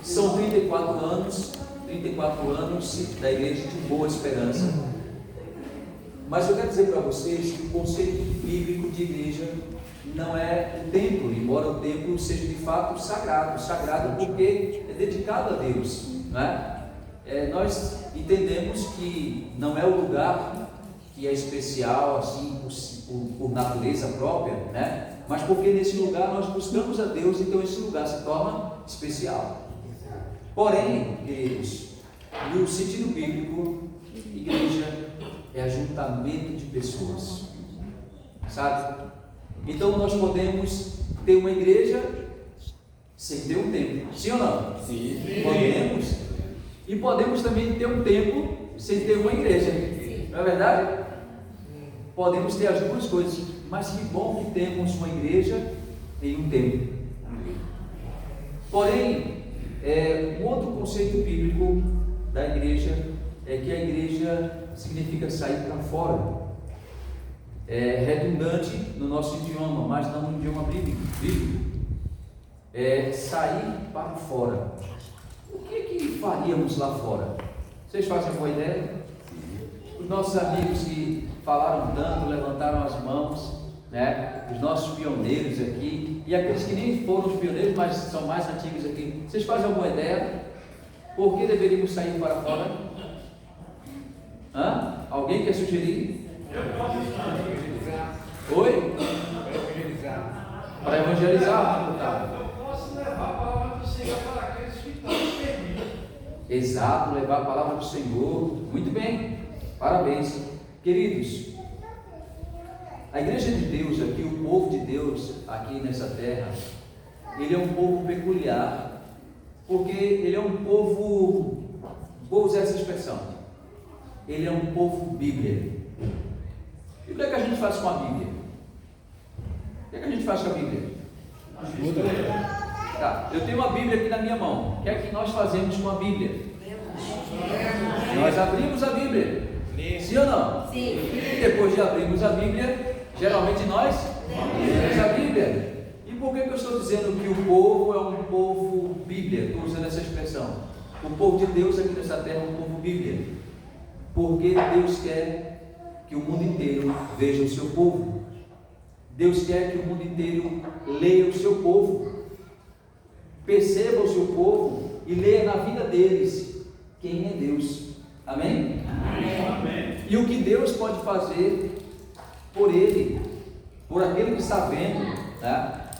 São 34 anos da Igreja de Boa Esperança. Mas eu quero dizer para vocês que o conceito bíblico de igreja não é o templo, embora o templo seja de fato sagrado porque é dedicado a Deus, não é? Nós entendemos que não é o lugar que é especial assim por natureza própria, né? Mas porque nesse lugar nós buscamos a Deus, então esse lugar se torna especial. Porém, queridos, no sentido bíblico, igreja é ajuntamento de pessoas, sabe? Então nós podemos ter uma igreja sem ter um templo, sim ou não? Sim. Podemos. E podemos também ter um templo sem ter uma igreja, não é verdade? Podemos ter as duas coisas, mas que bom que temos uma igreja e um templo. Porém, um outro conceito bíblico da igreja é que a igreja significa sair para fora. É redundante no nosso idioma, mas não no idioma bíblico. É sair para fora. O que faríamos lá fora? Vocês fazem uma ideia? Os nossos amigos que falaram tanto, levantaram as mãos, né? Os nossos pioneiros aqui, e aqueles que nem foram os pioneiros, mas são mais antigos aqui. Vocês fazem alguma ideia? Por que deveríamos sair para fora? Alguém quer sugerir? Oi? Para evangelizar? Tá. Posso levar a palavra do Senhor para aqueles que estão perdidos. Exato, levar a palavra do Senhor. Muito bem, parabéns. Queridos, a igreja de Deus aqui, o povo de Deus aqui nessa terra, ele é um povo peculiar, porque ele é um povo, vou usar essa expressão, ele é um povo Bíblia. E o que é que a gente faz com a Bíblia? O que é que a gente faz com a Bíblia? Tá, eu tenho uma Bíblia aqui na minha mão. O que é que nós fazemos com a Bíblia? Nós abrimos a Bíblia. Sim ou não? Sim. E depois de abrirmos a Bíblia, geralmente nós lemos a Bíblia. E por que eu estou dizendo que o povo é um povo Bíblia? Estou usando essa expressão. O povo de Deus aqui nessa terra é um povo Bíblia. Porque Deus quer que o mundo inteiro veja o seu povo. Deus quer que o mundo inteiro leia o seu povo, perceba o seu povo e leia na vida deles quem é Deus. Amém? Amém. E o que Deus pode fazer por ele, por aquele que está vendo, tá?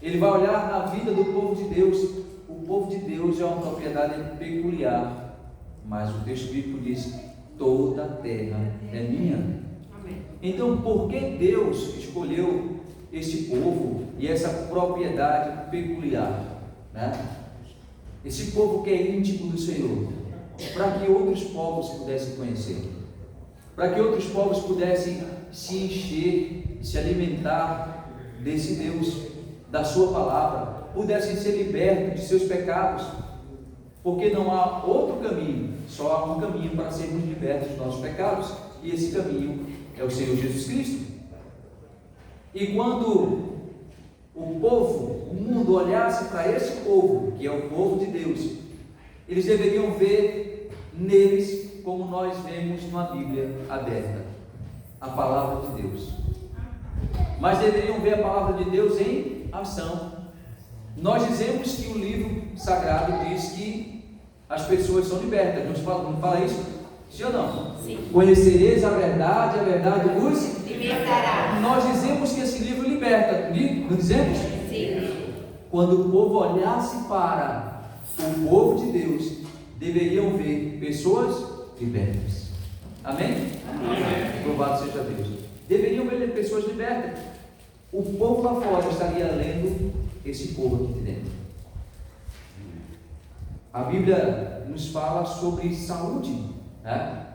Ele vai olhar na vida do povo de Deus. O povo de Deus é uma propriedade peculiar, mas o texto bíblico diz: toda a terra é minha. Então, por que Deus escolheu este povo e essa propriedade peculiar, né? Esse povo que é íntimo do Senhor, para que outros povos pudessem conhecer, para que outros povos pudessem se encher, se alimentar desse Deus, da sua palavra, pudessem ser libertos de seus pecados, porque não há outro caminho, só há um caminho para sermos libertos dos nossos pecados, e esse caminho é o Senhor Jesus Cristo. E quando o povo, o mundo olhasse para esse povo, que é o povo de Deus, eles deveriam ver neles como nós vemos na Bíblia aberta, a palavra de Deus. Mas deveriam ver a palavra de Deus em ação. Nós dizemos que o livro sagrado diz que as pessoas são libertas. Não fala isso? Sim ou não? Sim. Conhecereis a verdade vos Libertará. Nós dizemos que esse livro liberta, não dizemos? Sim. Quando o povo olhasse para o povo de Deus, deveriam ver pessoas libertas. Amém? Amém. Louvado seja Deus. Deveriam ver pessoas libertas. O povo lá fora estaria lendo esse povo aqui dentro. A Bíblia nos fala sobre saúde, né?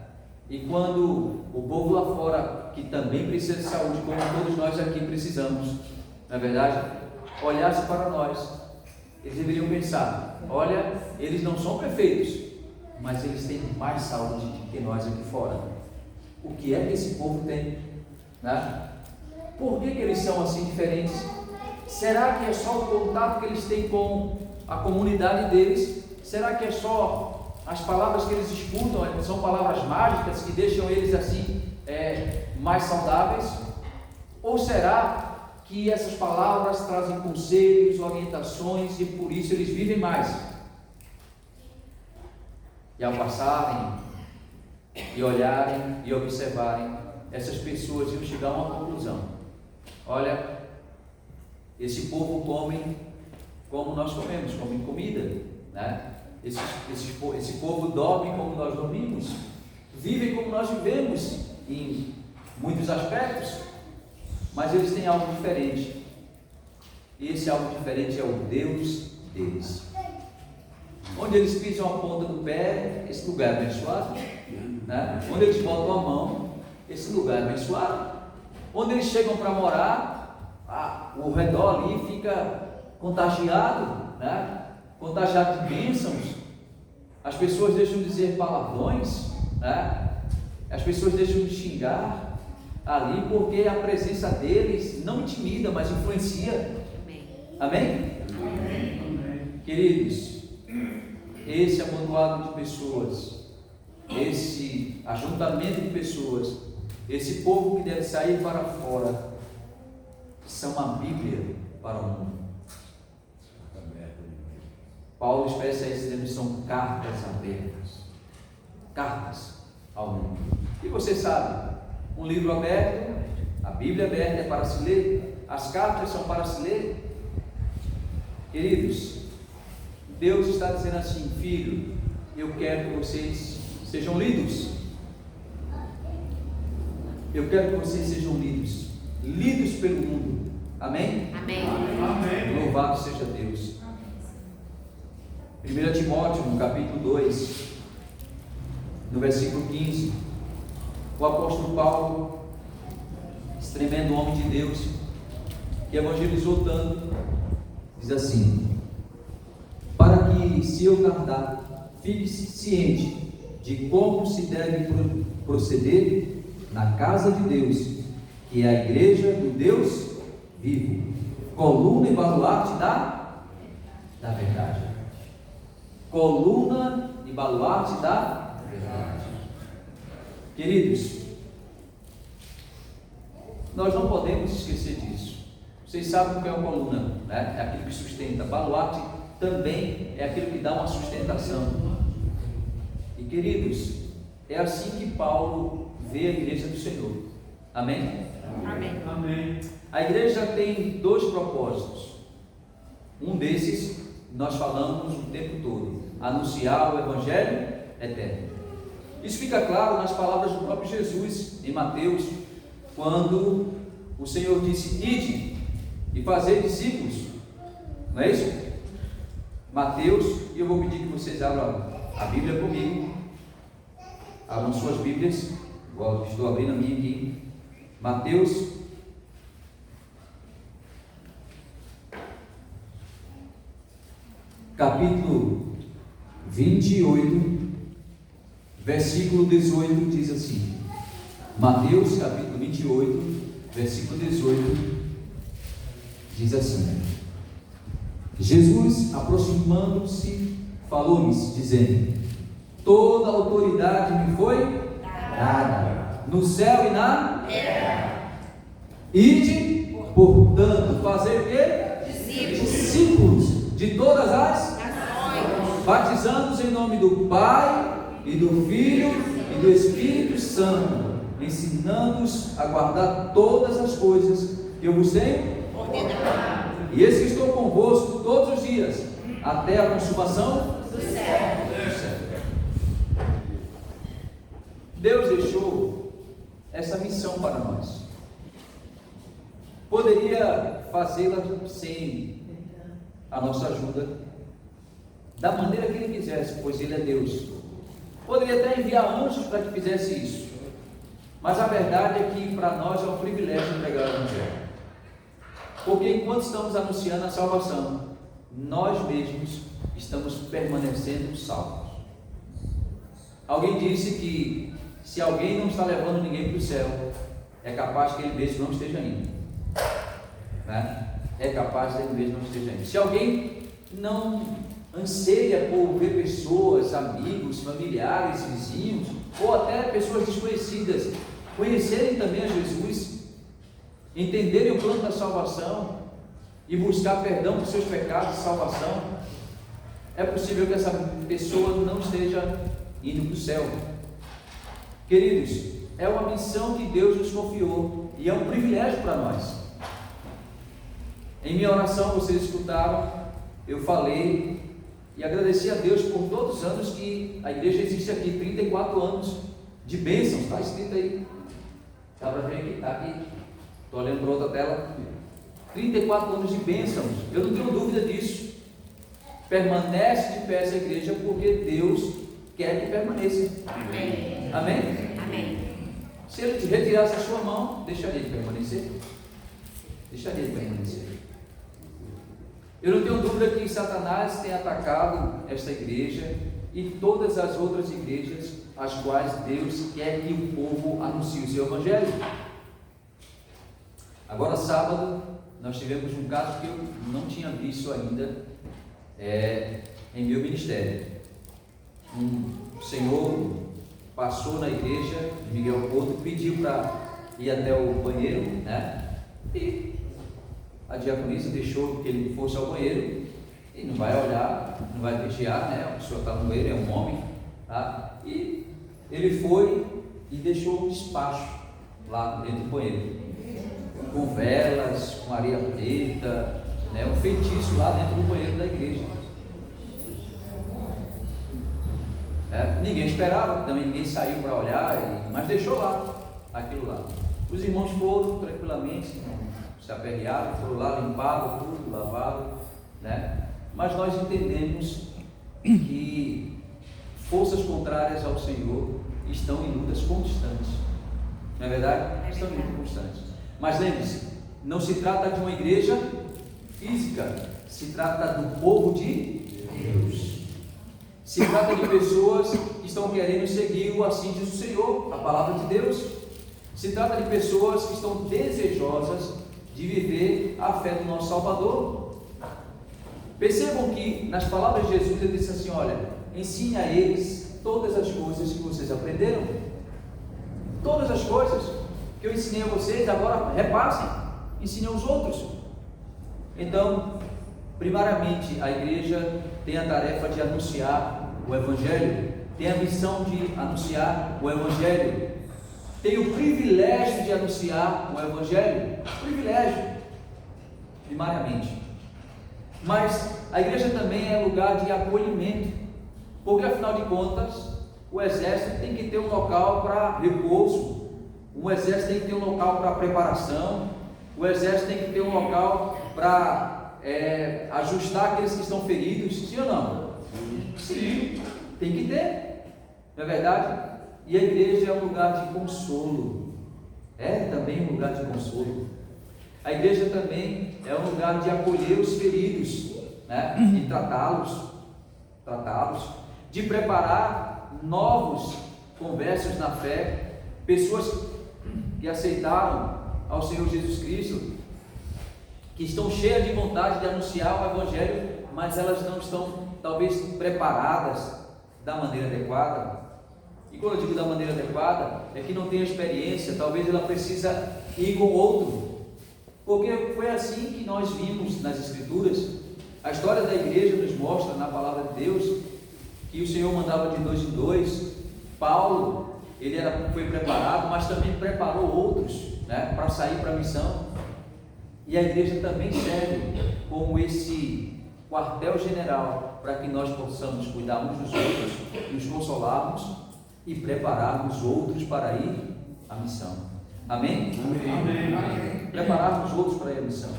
E quando o povo lá fora, que também precisa de saúde, como todos nós aqui precisamos, não é verdade? Olhasse para nós, eles deveriam pensar: olha, eles não são perfeitos, mas eles têm mais saúde do que nós aqui fora. O que é que esse povo tem, né? Por que eles são assim diferentes? Será que é só o contato que eles têm com a comunidade deles? será que é só as palavras que eles escutam, são palavras mágicas que deixam eles assim mais saudáveis? Ou será que essas palavras trazem conselhos, orientações e por isso eles vivem mais? E ao passarem e olharem e observarem, essas pessoas iam chegar a uma conclusão: olha, esse povo come como nós comemos, come comida, né? Esse povo dorme como nós dormimos, vivem como nós vivemos em muitos aspectos, mas eles têm algo diferente, e esse algo diferente é o Deus deles. Onde eles pisam a ponta do pé, esse lugar é abençoado, né? Onde eles botam a mão, esse lugar é abençoado. Onde eles chegam para morar, o redor ali fica contagiado, né? Contagiado de bênçãos. As pessoas deixam de dizer palavrões, né? As pessoas deixam de xingar ali, porque a presença deles não intimida, mas influencia. Amém? Amém? Queridos, esse amontoado de pessoas, esse ajuntamento de pessoas, esse povo que deve sair para fora, são a Bíblia para o mundo. Paulo expressa isso dizendo que são cartas abertas, cartas ao mundo. E você sabe, um livro aberto, a Bíblia aberta é para se ler, as cartas são para se ler. Queridos, Deus está dizendo assim: filho, eu quero que vocês sejam lidos. Eu quero que vocês sejam lidos, lidos pelo mundo. Amém? Amém. Amém. Louvado seja Deus. 1 Timóteo, no capítulo 2, no versículo 15, o apóstolo Paulo, esse tremendo homem de Deus, que evangelizou tanto, diz assim: para que, se eu tardar, fique ciente de como se deve proceder na casa de Deus, que é a igreja do Deus vivo, coluna e baluarte da verdade. Coluna e baluarte da verdade. Queridos, nós não podemos esquecer disso. Vocês sabem o que é uma coluna, né? É aquilo que sustenta. Baluarte também é aquilo que dá uma sustentação. E queridos, é assim que Paulo vê a igreja do Senhor. Amém? Amém. Amém. A igreja tem dois propósitos. Um desses nós falamos o tempo todo: anunciar o Evangelho eterno. Isso fica claro nas palavras do próprio Jesus em Mateus, quando o Senhor disse: ide e fazer discípulos. Não é isso? Mateus, e eu vou pedir que vocês abram a Bíblia comigo. Abram suas Bíblias, igual estou abrindo a minha aqui. Mateus, capítulo 28, versículo 18, diz assim. Mateus, capítulo 28, versículo 18, diz assim: Jesus, aproximando-se, falou-lhes, dizendo: toda autoridade me foi dada, no céu e na terra. Ide, portanto, fazer o quê? Discípulos de todas as nações, batizando-os em nome do Pai e do Filho e do Espírito Santo, ensinando-os a guardar todas as coisas que eu vos tenho ordenado. E eis que estou convosco todos os dias, até a consumação do século. Deus deixou essa missão para nós. Poderia fazê-la sem a nossa ajuda, da maneira que Ele quisesse, pois Ele é Deus. Poderia até enviar anjos para que fizesse isso, mas a verdade é que para nós é um privilégio pregar o Evangelho, porque enquanto estamos anunciando a salvação, nós mesmos estamos permanecendo salvos. Alguém disse que se alguém não está levando ninguém para o céu, é capaz que ele mesmo não esteja indo, né? É capaz que ele mesmo não esteja indo. Se alguém não anseia por ver pessoas, amigos, familiares, vizinhos, ou até pessoas desconhecidas, conhecerem também a Jesus, entenderem o plano da salvação e buscar perdão dos seus pecados e salvação, é possível que essa pessoa não esteja indo para o céu. Queridos, é uma missão que Deus nos confiou e é um privilégio para nós. Em minha oração, vocês escutaram, eu falei e agradeci a Deus por todos os anos que a igreja existe aqui, 34 anos de bênçãos, está escrito aí, dá para ver aqui, está aqui, estou olhando para outra tela, 34 anos de bênçãos, eu não tenho dúvida disso. Permanece de pé essa igreja porque Deus quer que permaneça. Amém. Amém? Amém. Se Ele te retirasse a sua mão, deixaria de permanecer? Deixaria de permanecer. Eu não tenho dúvida que Satanás tem atacado esta igreja e todas as outras igrejas às quais Deus quer que o povo anuncie o seu evangelho. Agora, sábado, nós tivemos um caso que eu não tinha visto ainda em meu ministério. Um senhor passou na igreja de Miguel Couto, pediu para ir até o banheiro, né? E a diaconisa deixou que ele fosse ao banheiro e não vai olhar, não vai vigiar, né? A pessoa está no banheiro, é um homem, tá? E ele foi e deixou um despacho lá dentro do banheiro, com velas, com areia preta, né? Um feitiço lá dentro do banheiro da igreja. Ninguém esperava, também ninguém saiu para olhar, mas deixou lá, aquilo lá. Os irmãos foram tranquilamente, se aperrearam, foram lá, limparam tudo, lavaram, né? Mas nós entendemos que forças contrárias ao Senhor estão em lutas constantes, não é verdade? Estão em lutas constantes. Mas lembre-se, não se trata de uma igreja física, se trata do povo de Deus. Se trata de pessoas que estão querendo seguir o assim diz o Senhor, a palavra de Deus. Se trata de pessoas que estão desejosas de viver a fé do nosso Salvador. Percebam que nas palavras de Jesus ele disse assim: olha, ensine a eles todas as coisas que vocês aprenderam. Todas as coisas que eu ensinei a vocês, agora repassem, ensinem aos outros. Então, primariamente, a igreja tem a tarefa de anunciar o Evangelho, tem a missão de anunciar o Evangelho, tem o privilégio de anunciar o Evangelho, privilégio, primariamente. Mas a igreja também é lugar de acolhimento, porque afinal de contas, o exército tem que ter um local para repouso, o exército tem que ter um local para preparação, o exército tem que ter um local para ajustar aqueles que estão feridos, sim ou não? Sim, tem que ter, não é verdade? E a igreja é um lugar de consolo, é também um lugar de consolo. A igreja também é um lugar de acolher os feridos, né? E tratá-los, de preparar novos conversos na fé, pessoas que aceitaram ao Senhor Jesus Cristo, que estão cheias de vontade de anunciar o Evangelho, mas elas não estão talvez preparadas da maneira adequada. E quando eu digo da maneira adequada, é que não tem experiência, talvez ela precisa ir com outro, porque foi assim que nós vimos nas Escrituras. A história da igreja nos mostra na palavra de Deus que o Senhor mandava de 2 em 2. Paulo, ele foi preparado, mas também preparou outros, né, para sair para a missão. E a igreja também serve como esse quartel-general para que nós possamos cuidar uns dos outros, nos consolarmos e prepararmos outros para ir à missão. Amém? Amém. Amém. Prepararmos outros para ir à missão.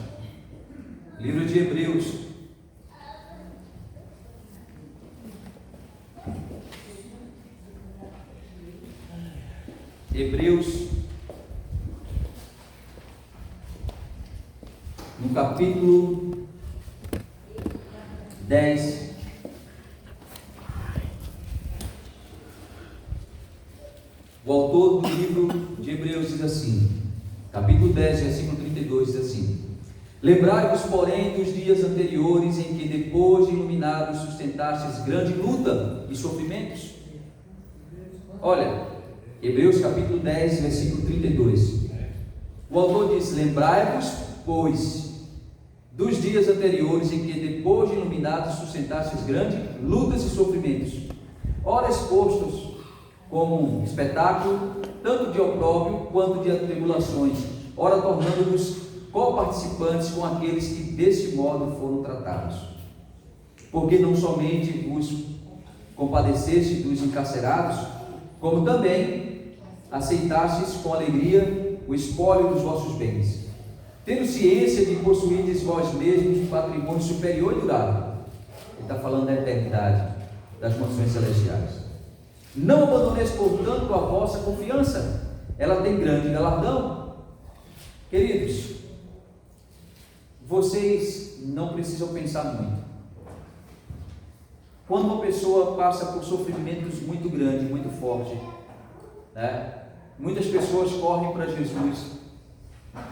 Livro de Hebreus. Hebreus, no capítulo 10, o autor do livro de Hebreus diz assim, capítulo 10, versículo 32, diz assim: Lembrai-vos, porém, dos dias anteriores, em que, depois de iluminados, sustentastes grande luta e sofrimentos. Olha, Hebreus capítulo 10, versículo 32. O autor diz: lembrai-vos, pois, dos dias anteriores, em que, depois de iluminados, sustentastes grandes lutas e sofrimentos, ora expostos como um espetáculo, tanto de opróbrio quanto de atribulações, ora tornando-vos co-participantes com aqueles que deste modo foram tratados. Porque não somente vos compadeceste dos encarcerados, como também aceitastes com alegria o espólio dos vossos bens, tendo ciência de possuirdes vós mesmos um patrimônio superior e durável. Ele está falando da eternidade, das mansões celestiais. Não abandoneis, portanto, a vossa confiança, ela tem grande galardão. Queridos, vocês não precisam pensar muito. Quando uma pessoa passa por sofrimentos muito grandes, muito fortes, né? Muitas pessoas correm para Jesus,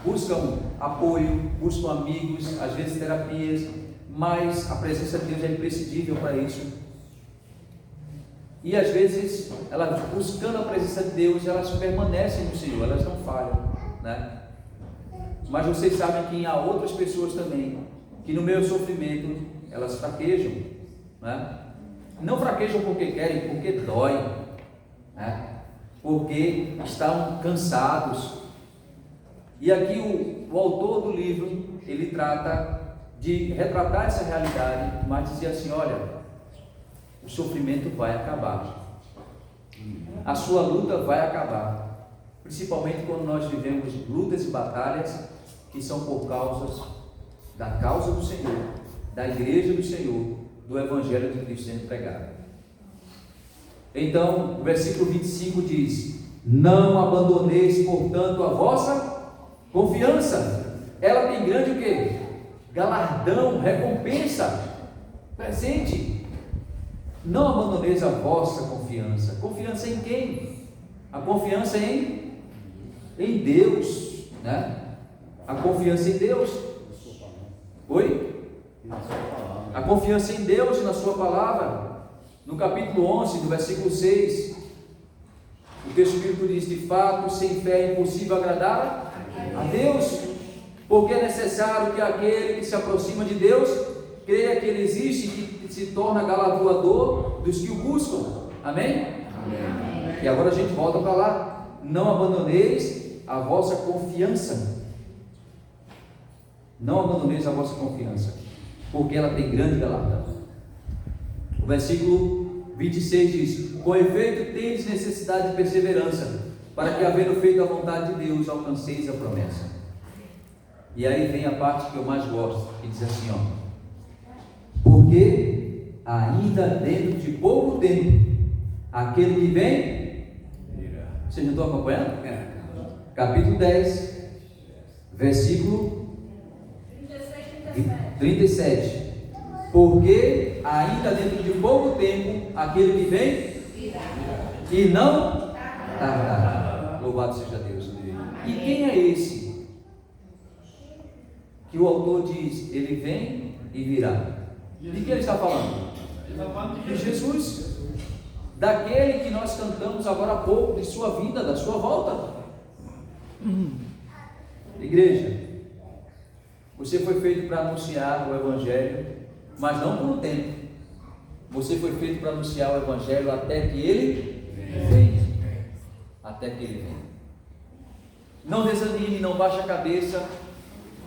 buscam apoio, buscam amigos, às vezes terapias, mas a presença de Deus é imprescindível para isso. E às vezes, elas buscando a presença de Deus, elas permanecem no Senhor, elas não falham, né? Mas vocês sabem que há outras pessoas também, que no meio do sofrimento, elas fraquejam, né? Não fraquejam porque querem, porque dói, né? Porque estão cansados. E aqui o autor do livro, ele trata de retratar essa realidade, mas dizer assim: olha, o sofrimento vai acabar, a sua luta vai acabar, principalmente quando nós vivemos lutas e batalhas que são por causas da causa do Senhor, da igreja do Senhor, do Evangelho de Cristo sendo pregado. Então, o versículo 25 diz: não abandoneis, portanto, a vossa confiança. Ela tem grande o quê? Galardão, recompensa, presente. Não abandoneis a vossa confiança. Confiança em quem? A confiança em Deus, né? A confiança em Deus. Oi? A confiança em Deus, na sua palavra. No capítulo 11, do versículo 6, o texto bíblico diz: de fato, sem fé é impossível agradar a Deus, porque é necessário que aquele que se aproxima de Deus creia que Ele existe e que se torna galardoador dos que o buscam. Amém? Amém. E agora a gente volta para lá: não abandoneis a vossa confiança. Não abandoneis a vossa confiança, porque ela tem grande galardão. O versículo 26 diz: com efeito tendes necessidade de perseverança, para que, havendo feito a vontade de Deus, alcanceis a promessa. E aí vem a parte que eu mais gosto, que diz assim, ó: porque ainda dentro de pouco tempo, aquele que vem, vocês não estão acompanhando? Capítulo 10, versículo 37. Porque ainda dentro de pouco tempo, aquele que vem e não tardará. Louvado seja Deus. E quem é esse que o autor diz: ele vem e virá? De que ele está falando? De Jesus, daquele que nós cantamos agora há pouco, de sua vinda, da sua volta. Igreja, você foi feito para anunciar o Evangelho, mas não por um tempo. Você foi feito para anunciar o Evangelho até que ele venha. Até que ele venha. Não desanime, não baixe a cabeça.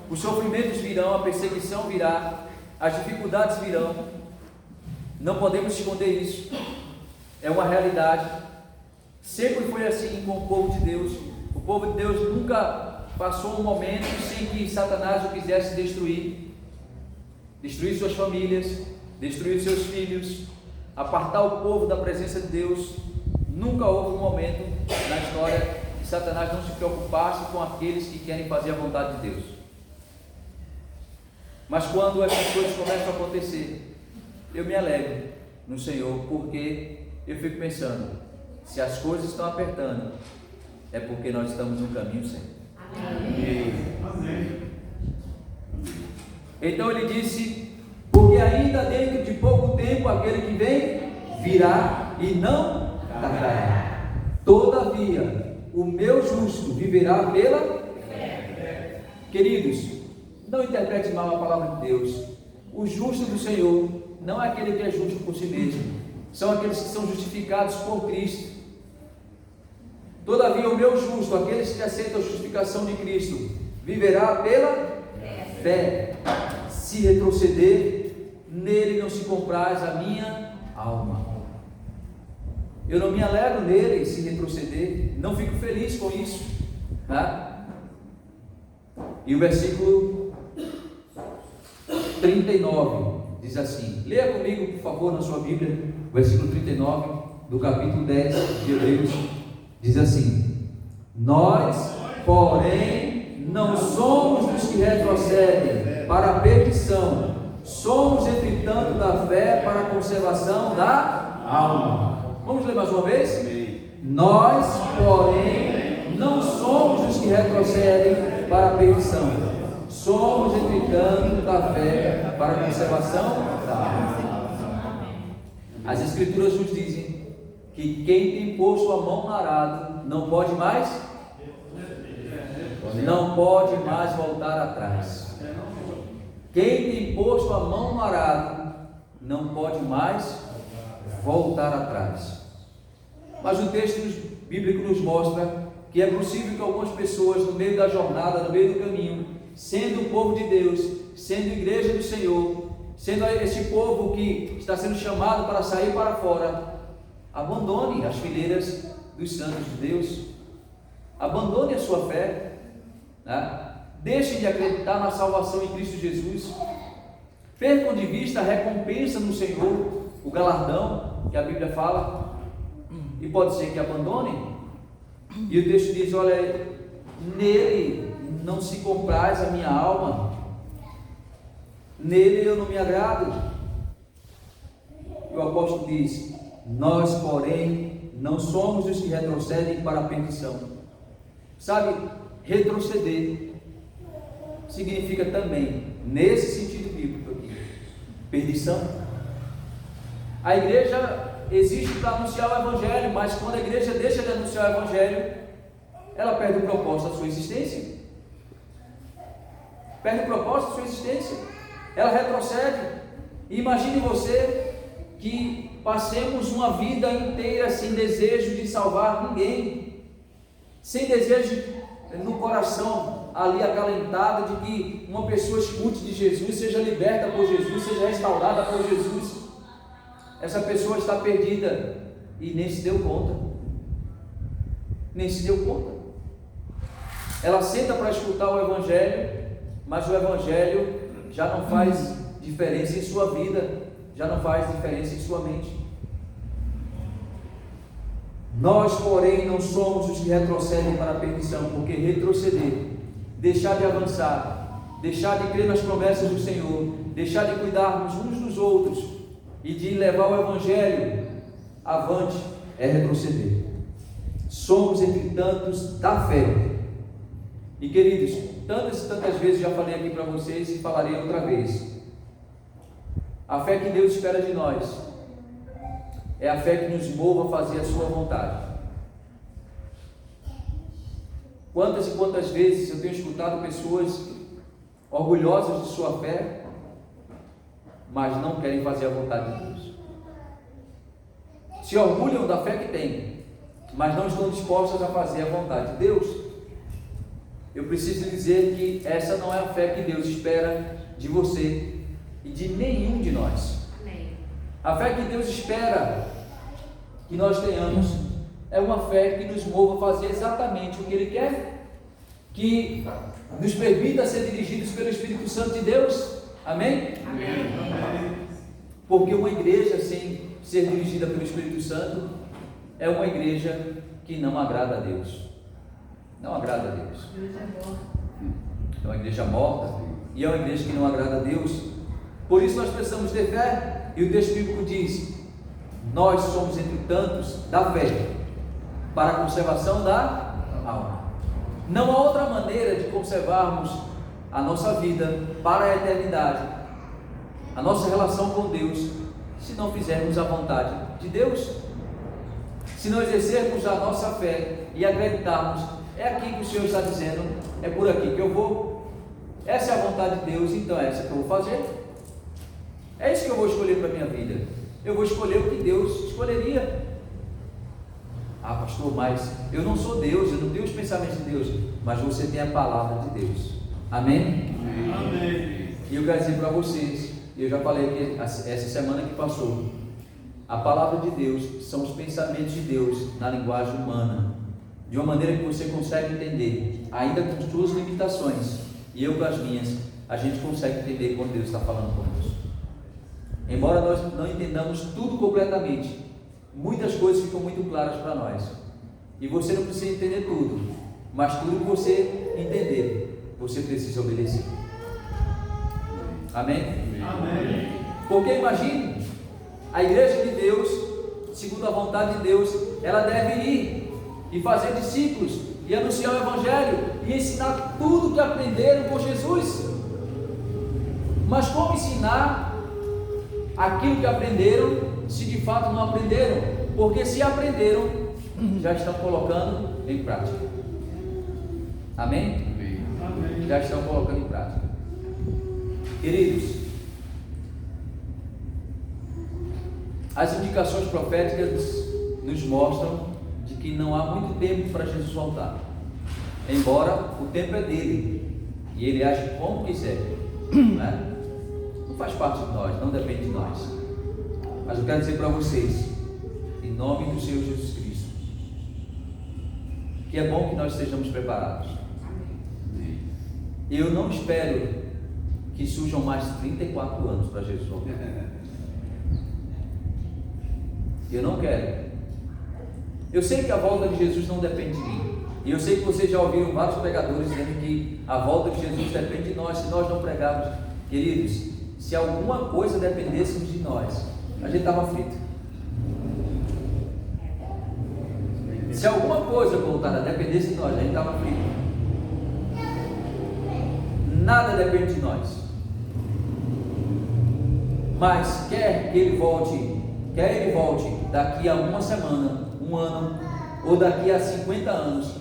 Os sofrimentos virão, a perseguição virá, as dificuldades virão. Não podemos esconder isso. É uma realidade. Sempre foi assim com o povo de Deus. O povo de Deus nunca passou um momento sem que Satanás o quisesse destruir suas famílias, destruir seus filhos, apartar o povo da presença de Deus. Nunca houve um momento na história que Satanás não se preocupasse com aqueles que querem fazer a vontade de Deus. Mas quando essas coisas começam a acontecer, eu me alegro no Senhor, porque eu fico pensando: se as coisas estão apertando, é porque nós estamos no caminho certo. Amém. Amém. Então ele disse: porque ainda dentro de pouco tempo aquele que vem virá e não tardará. Todavia, o meu justo viverá pela fé. Queridos, não interprete mal a palavra de Deus. O justo do Senhor não é aquele que é justo por si mesmo, são aqueles que são justificados por Cristo. Todavia, o meu justo, aqueles que aceitam a justificação de Cristo, viverá pela fé. Se retroceder, nele não se compraz a minha alma. Eu não me alegro nele se retroceder, não fico feliz com isso, tá? E o versículo 39 diz assim, leia comigo por favor na sua Bíblia, o versículo 39 do capítulo 10 de Hebreus, diz assim: nós, porém, não somos dos que retrocedem para a perdição, somos entretanto da fé para a conservação da alma. Vamos ler mais uma vez? Nós, porém, não somos dos que retrocedem para a perdição, somos entretanto da fé para a conservação da alma. As Escrituras nos dizem que quem tem posto a mão no arado não pode mais voltar atrás. Quem tem posto a mão no arado não pode mais voltar atrás. Mas o texto bíblico nos mostra que é possível que algumas pessoas no meio da jornada, no meio do caminho, sendo o povo de Deus, sendo a igreja do Senhor, sendo esse povo que está sendo chamado para sair para fora, abandone as fileiras dos santos de Deus, abandone a sua fé, né? Deixem de acreditar na salvação em Cristo Jesus, percam de vista a recompensa no Senhor, o galardão que a Bíblia fala, e pode ser que abandonem. E o texto diz: olha, nele não se compraz a minha alma, nele eu não me agrado. E o apóstolo diz: nós, porém, não somos os que retrocedem para a perdição. Sabe, retroceder significa também, nesse sentido bíblico aqui, perdição. A igreja existe para anunciar o Evangelho, mas quando a igreja deixa de anunciar o Evangelho, ela perde o propósito da sua existência. Perde o propósito da sua existência. Ela retrocede. E imagine você que passemos uma vida inteira sem desejo de salvar ninguém, sem desejo no coração ali acalentado de que uma pessoa escute de Jesus, seja liberta por Jesus, seja restaurada por Jesus. Essa pessoa está perdida e nem se deu conta. Nem se deu conta. Ela senta para escutar o Evangelho, mas o Evangelho já não faz diferença em sua vida, já não faz diferença em sua mente. Nós, porém, não somos os que retrocedem para a perdição, porque retroceder, deixar de avançar, deixar de crer nas promessas do Senhor, deixar de cuidarmos uns dos outros e de levar o Evangelho avante, é retroceder. Somos entre tantos da fé. E queridos, tantas e tantas vezes já falei aqui para vocês e falarei outra vez. A fé que Deus espera de nós é a fé que nos mova a fazer a sua vontade. Quantas e quantas vezes eu tenho escutado pessoas orgulhosas de sua fé, mas não querem fazer a vontade de Deus. Se orgulham da fé que têm, mas não estão dispostas a fazer a vontade de Deus. Eu preciso dizer que essa não é a fé que Deus espera de você e de nenhum de nós. A fé que Deus espera que nós tenhamos é uma fé que nos mova a fazer exatamente o que Ele quer, que nos permita ser dirigidos pelo Espírito Santo de Deus. Amém? Amém. Porque uma igreja sem ser dirigida pelo Espírito Santo é uma igreja que não agrada a Deus. Não agrada a Deus. É uma igreja morta e é uma igreja que não agrada a Deus. Por isso nós precisamos ter fé. E o texto bíblico diz: nós somos entre tantos da fé para a conservação da alma. Não há outra maneira de conservarmos a nossa vida para a eternidade, a nossa relação com Deus, se não fizermos a vontade de Deus, se não exercermos a nossa fé e acreditarmos, é aqui que o Senhor está dizendo, é por aqui que eu vou, essa é a vontade de Deus, então é essa que eu vou fazer, é isso que eu vou escolher para a minha vida, eu vou escolher o que Deus escolheria. Ah, pastor, mas eu não sou Deus, eu não tenho os pensamentos de Deus, mas você tem a palavra de Deus, amém? Amém. E eu quero dizer para vocês, eu já falei aqui essa semana que passou, a palavra de Deus são os pensamentos de Deus na linguagem humana, de uma maneira que você consegue entender, ainda com suas limitações, e eu com as minhas, a gente consegue entender quando Deus está falando conosco. Embora nós não entendamos tudo completamente, muitas coisas ficam muito claras para nós, e você não precisa entender tudo, mas tudo que você entender, você precisa obedecer. Amém? Amém. Porque imagine, a igreja de Deus, segundo a vontade de Deus, ela deve ir e fazer discípulos, e anunciar o Evangelho, e ensinar tudo que aprenderam com Jesus. Mas como ensinar aquilo que aprenderam, se de fato não aprenderam? Porque se aprenderam, já estão colocando em prática. Amém? Amém. Já estão colocando em prática. Queridos, as indicações proféticas nos mostram de que não há muito tempo para Jesus voltar, embora o tempo é dele e ele age como quiser, né? Não faz parte de nós, não depende de nós, mas eu quero dizer para vocês, em nome do Senhor Jesus Cristo, que é bom que nós estejamos preparados. Eu não espero que surjam mais 34 anos para Jesus voltar. Eu não quero. Eu sei que a volta de Jesus não depende de mim. E eu sei que vocês já ouviram vários pregadores dizendo que a volta de Jesus depende de nós, se nós não pregarmos. Queridos, se alguma coisa dependesse de nós, a gente estava frito. Se alguma coisa voltada dependesse de nós, a gente estava frito. Nada depende de nós. Mas quer ele volte daqui a uma semana, um ano, ou daqui a 50 anos,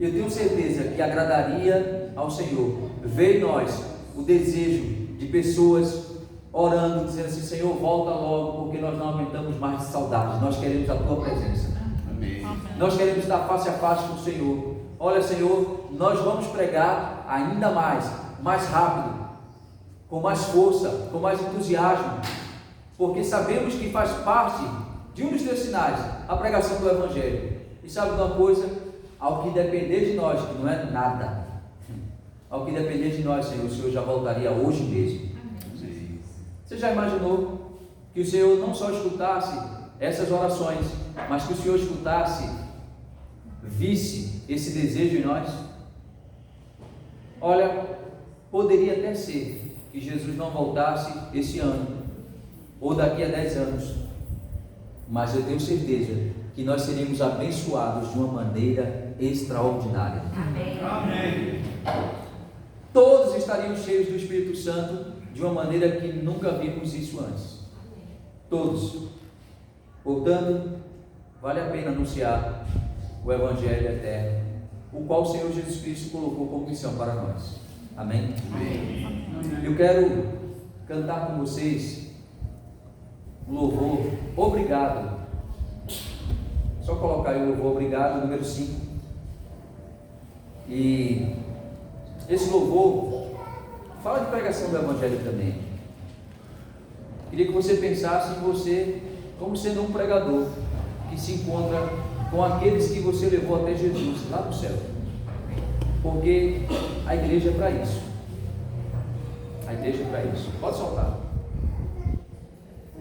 eu tenho certeza que agradaria ao Senhor ver em nós o desejo de pessoas orando, dizendo assim: Senhor, volta logo, porque nós não aguentamos mais de saudade, nós queremos a tua presença. Amém. Nós queremos estar face a face com o Senhor. Olha, Senhor, nós vamos pregar ainda mais rápido, com mais força, com mais entusiasmo, porque sabemos que faz parte de um dos teus sinais, a pregação do Evangelho. E sabe de uma coisa? Ao que depender de nós, que não é nada, ao que depender de nós, Senhor, o Senhor já voltaria hoje mesmo. Você já imaginou que o Senhor não só escutasse essas orações, mas que o Senhor escutasse, visse esse desejo em nós? Olha, poderia até ser que Jesus não voltasse esse ano, ou daqui a 10 anos, mas eu tenho certeza que nós seremos abençoados de uma maneira extraordinária. Amém. Amém. Todos estariam cheios do Espírito Santo de uma maneira que nunca vimos isso antes. Todos. Portanto, vale a pena anunciar o Evangelho eterno, o qual o Senhor Jesus Cristo colocou como missão para nós. Amém? Amém. Eu quero cantar com vocês o louvor Obrigado. Só colocar aí o louvor Obrigado, número 5. E esse louvor fala de pregação do Evangelho também. Queria que você pensasse em você como sendo um pregador que se encontra com aqueles que você levou até Jesus lá no céu, porque a igreja é para isso. A igreja é para isso. Pode soltar.